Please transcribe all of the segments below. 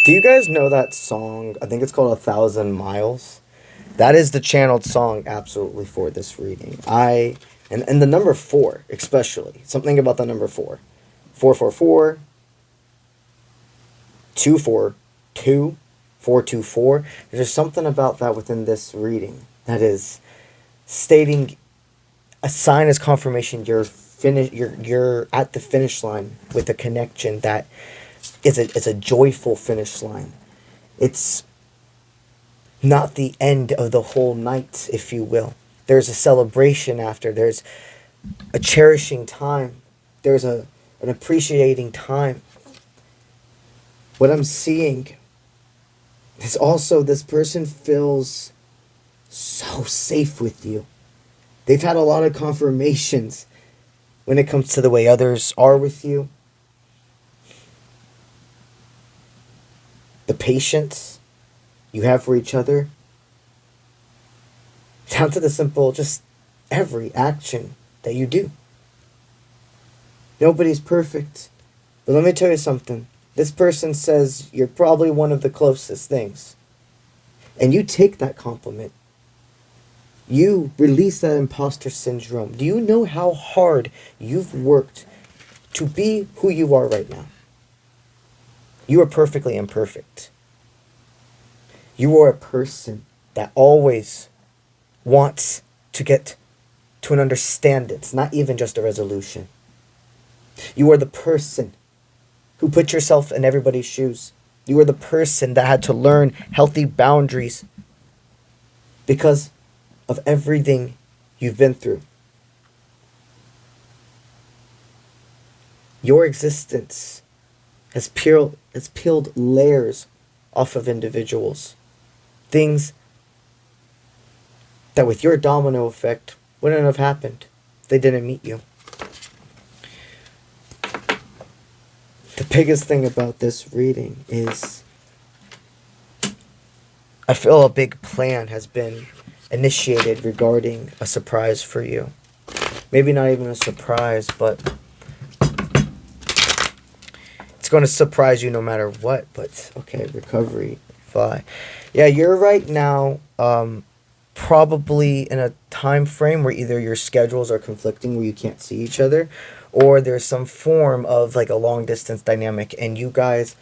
Do you guys know that song? I think it's called 1,000 Miles. That is the channeled song absolutely for this reading. And the number four, especially. Something about the number four. 444, 242, 424. There's something about that within this reading that is stating a sign as confirmation you're at the finish line with a connection that it's a joyful finish line. It's not the end of the whole night, if you will. There's a celebration after. There's a cherishing time. There's an appreciating time. What I'm seeing is also this person feels so safe with you. They've had a lot of confirmations when it comes to the way others are with you. The patience you have for each other. Down to the simple, just every action that you do. Nobody's perfect. But let me tell you something. This person says you're probably one of the closest things. And you take that compliment. You release that imposter syndrome. Do you know how hard you've worked to be who you are right now? You are perfectly imperfect. You are a person that always wants to get to an understanding. It's not even just a resolution. You are the person who put yourself in everybody's shoes. You are the person that had to learn healthy boundaries because of everything you've been through. Your existence has peeled layers off of individuals. Things that with your domino effect wouldn't have happened if they didn't meet you. The biggest thing about this reading is I feel a big plan has been initiated regarding a surprise for you. Maybe not even a surprise, but it's going to surprise you no matter what. But okay, recovery, fly. Yeah, you're right now probably in a time frame where either your schedules are conflicting where you can't see each other, or there's some form of like a long distance dynamic, and you guys,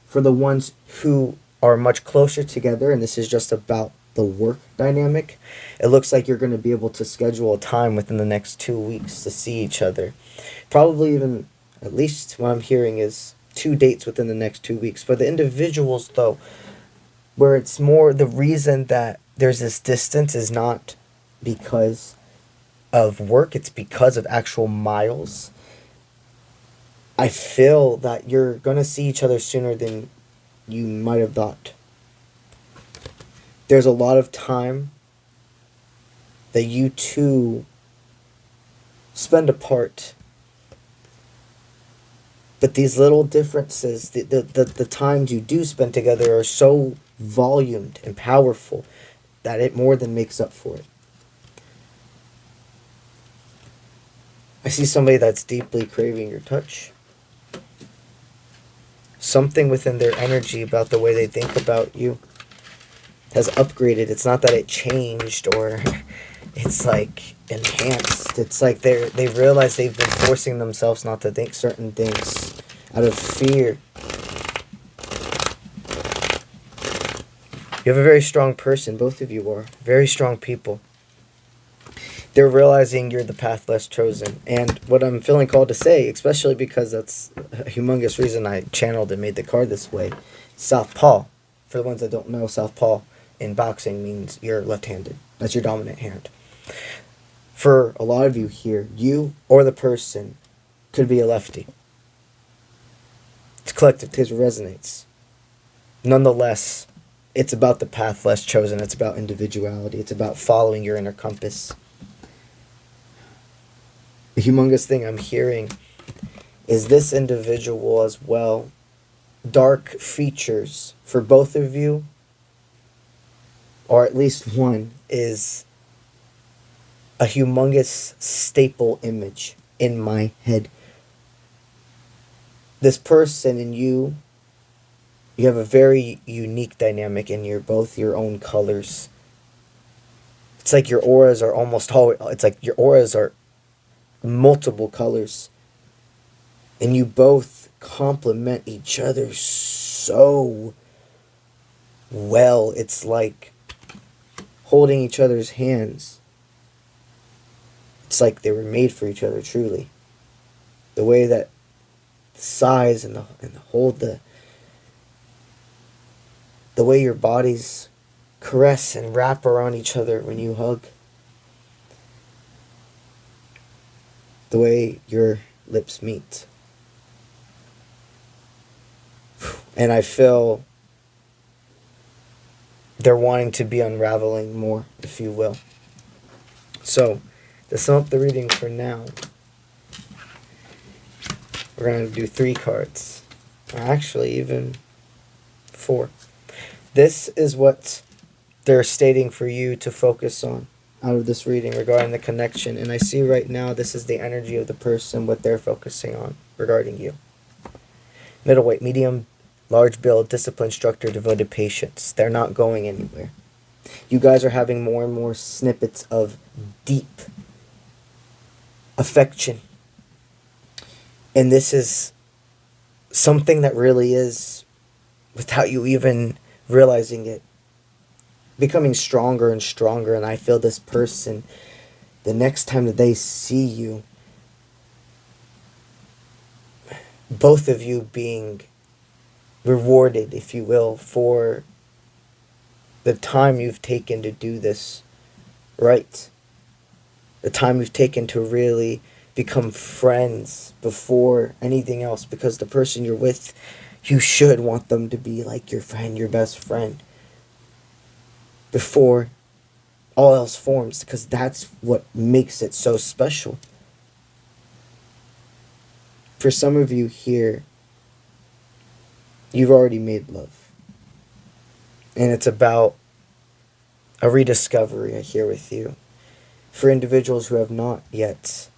for the ones who are much closer together, and this is just about the work dynamic, it looks like you're going to be able to schedule a time within the next 2 weeks to see each other. Probably even, at least what I'm hearing is 2 dates within the next 2 weeks. For the individuals though, where it's more the reason that there's this distance is not because of work, it's because of actual miles. I feel that you're going to see each other sooner than you might have thought. There's a lot of time that you two spend apart. But these little differences, the times you do spend together are so volumed and powerful that it more than makes up for it. I see somebody that's deeply craving your touch. Something within their energy about the way they think about you has upgraded. It's not that it changed or it's like enhanced. It's like they've realized they've been forcing themselves not to think certain things out of fear. You have a very strong person, both of you are. Very strong people. They're realizing you're the path less chosen. And what I'm feeling called to say, especially because that's a humongous reason I channeled and made the card this way, Southpaw. For the ones that don't know, Southpaw in boxing means you're left-handed. That's your dominant hand. For a lot of you here, you or the person could be a lefty. It's collective, it resonates. Nonetheless, it's about the path less chosen. It's about individuality. It's about following your inner compass. The humongous thing I'm hearing is this individual as well. Dark features for both of you, or at least one, is a humongous staple image in my head. This person and you You have a very unique dynamic, and you're both your own colors. It's like your auras are almost always, it's like your auras are multiple colors. And you both complement each other so well. It's like holding each other's hands. It's like they were made for each other, truly. The way that the size and the hold, the way your bodies caress and wrap around each other when you hug. The way your lips meet. And I feel they're wanting to be unraveling more, if you will. So, to sum up the reading for now, we're going to do 3 cards. Actually, even 4. This is what they're stating for you to focus on out of this reading regarding the connection. And I see right now this is the energy of the person, what they're focusing on regarding you. Middleweight, medium, large build, disciplined, structure, devoted, patience. They're not going anywhere. You guys are having more and more snippets of deep affection. And this is something that really is, without you even realizing it, becoming stronger and stronger. And I feel this person, the next time that they see you, both of you being rewarded, if you will, for the time you've taken to do this right. The time you've taken to really become friends before anything else. Because the person you're with, you should want them to be like your friend, your best friend, before all else forms. Because that's what makes it so special. For some of you here, you've already made love. And it's about a rediscovery, I hear with you. For individuals who have not yet,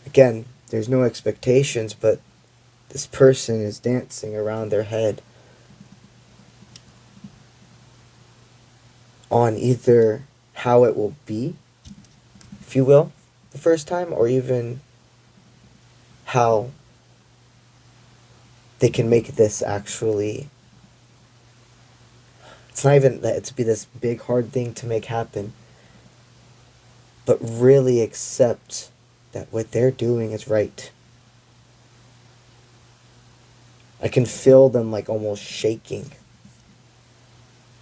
again, there's no expectations, but this person is dancing around their head on either how it will be, if you will, the first time, or even how they can make this actually, it's not even that it's be this big hard thing to make happen, but really accept that what they're doing is right. I can feel them like almost shaking.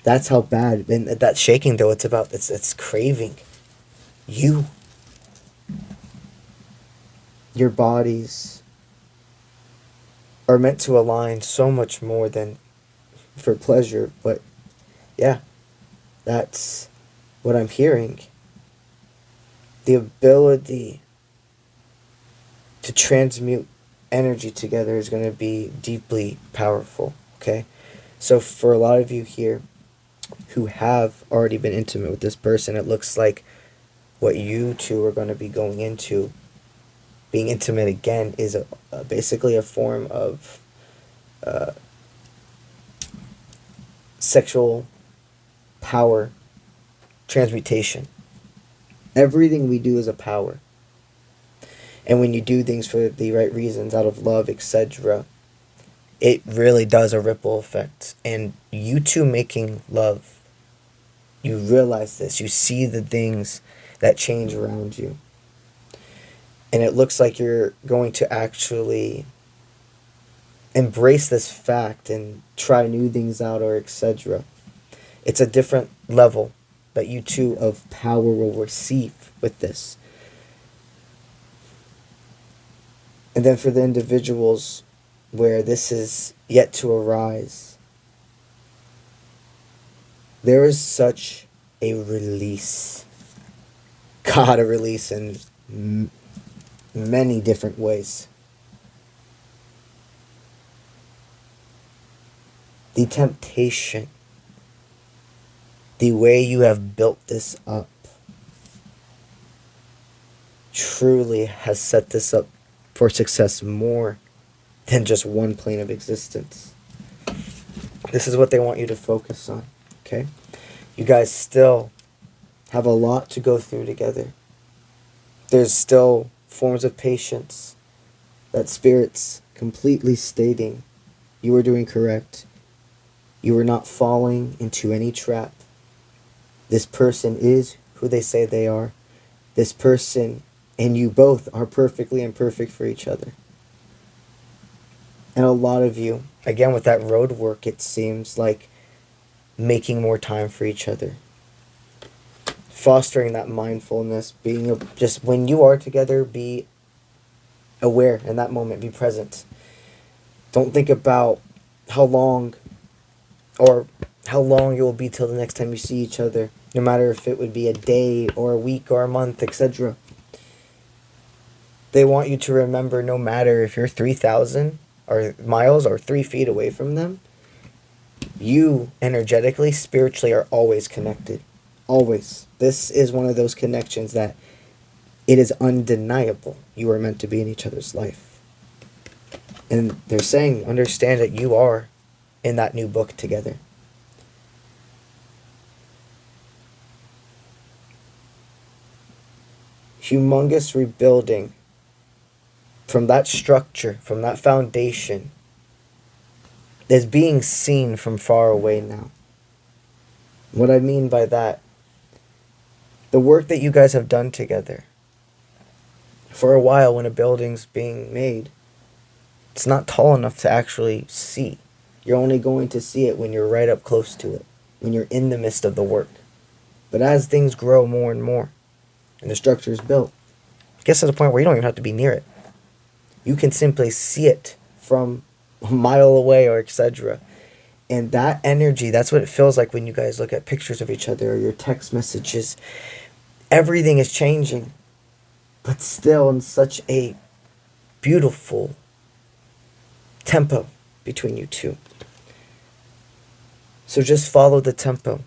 That's how bad. And that shaking, though, it's craving. You. Your bodies are meant to align so much more than for pleasure. But yeah, that's what I'm hearing. The ability to transmute energy together is going to be deeply powerful, okay? So for a lot of you here who have already been intimate with this person, it looks like what you two are going to be going into, being intimate again, is basically a form of sexual power transmutation. Everything we do is a power. And when you do things for the right reasons, out of love, etc., it really does a ripple effect. And you two making love, you realize this. You see the things that change around you. And it looks like you're going to actually embrace this fact and try new things out, or etc. It's a different level that you two of power will receive with this. And then for the individuals where this is yet to arise, there is such a release. God, a release in many different ways. The temptation, the way you have built this up, truly has set this up for success more than just one plane of existence. This is what they want you to focus on, okay? You guys still have a lot to go through together. There's still forms of patience that Spirit's completely stating you are doing correct. You are not falling into any trap. This person is who they say they are. This person and you both are perfectly imperfect for each other. And a lot of you, again with that road work, it seems like making more time for each other. Fostering that mindfulness, being just when you are together, be aware in that moment, be present. Don't think about how long it will be till the next time you see each other, no matter if it would be a day or a week or a month, etc. They want you to remember, no matter if you're 3,000 or miles or 3 feet away from them, you energetically, spiritually are always connected. Always. This is one of those connections that it is undeniable. You are meant to be in each other's life. And they're saying, understand that you are in that new book together. Humongous rebuilding from that structure, from that foundation, is being seen from far away now. What I mean by that, the work that you guys have done together, for a while when a building's being made, it's not tall enough to actually see. You're only going to see it when you're right up close to it, when you're in the midst of the work. But as things grow more and more, and the structure is built, it gets to the point where you don't even have to be near it. You can simply see it from a mile away or etc. And that energy, that's what it feels like when you guys look at pictures of each other or your text messages. Everything is changing, but still in such a beautiful tempo between you two. So just follow the tempo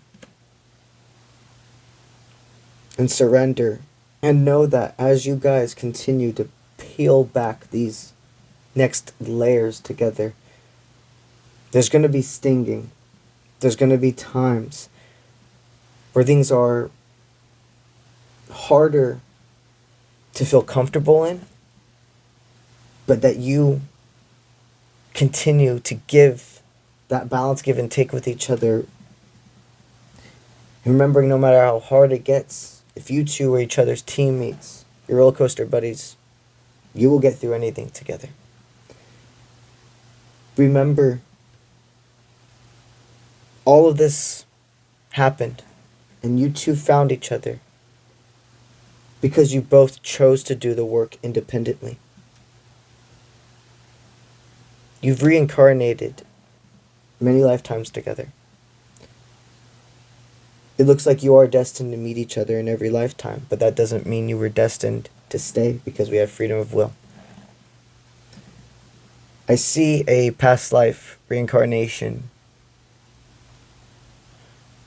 and surrender, and know that as you guys continue to peel back these next layers together, there's going to be stinging. There's going to be times where things are harder to feel comfortable in, but that you continue to give that balance, give and take with each other. Remembering, no matter how hard it gets, if you two are each other's teammates, your roller coaster buddies, you will get through anything together. Remember, all of this happened, and you two found each other because you both chose to do the work independently. You've reincarnated many lifetimes together. It looks like you are destined to meet each other in every lifetime, but that doesn't mean you were destined to stay, because we have freedom of will. I see a past life reincarnation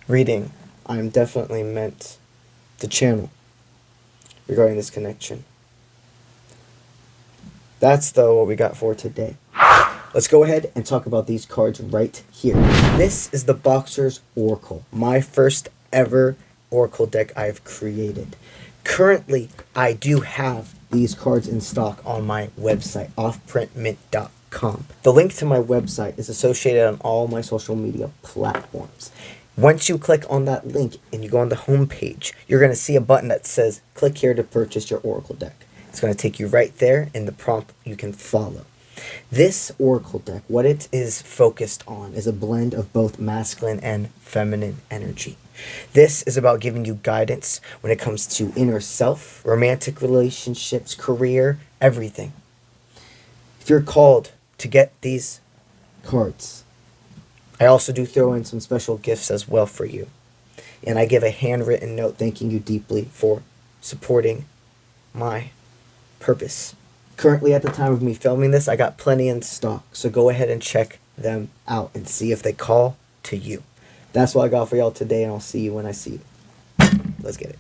reading I'm definitely meant to channel regarding this connection. That's though what we got for today. Let's go ahead and talk about these cards right here. This is the Boxer's Oracle, my first ever Oracle deck I've created. Currently, I do have these cards in stock on my website, offprintmint.com. The link to my website is associated on all my social media platforms. Once you click on that link and you go on the home page, you're going to see a button that says, click here to purchase your Oracle deck. It's going to take you right there, and the prompt you can follow. This Oracle deck, what it is focused on is a blend of both masculine and feminine energy. This is about giving you guidance when it comes to inner self, romantic relationships, career, everything. If you're called to get these cards, I also do throw in some special gifts as well for you. And I give a handwritten note thanking you deeply for supporting my purpose. Currently, at the time of me filming this, I got plenty in stock, so go ahead and check them out and see if they call to you. That's what I got for y'all today, and I'll see you when I see you. Let's get it.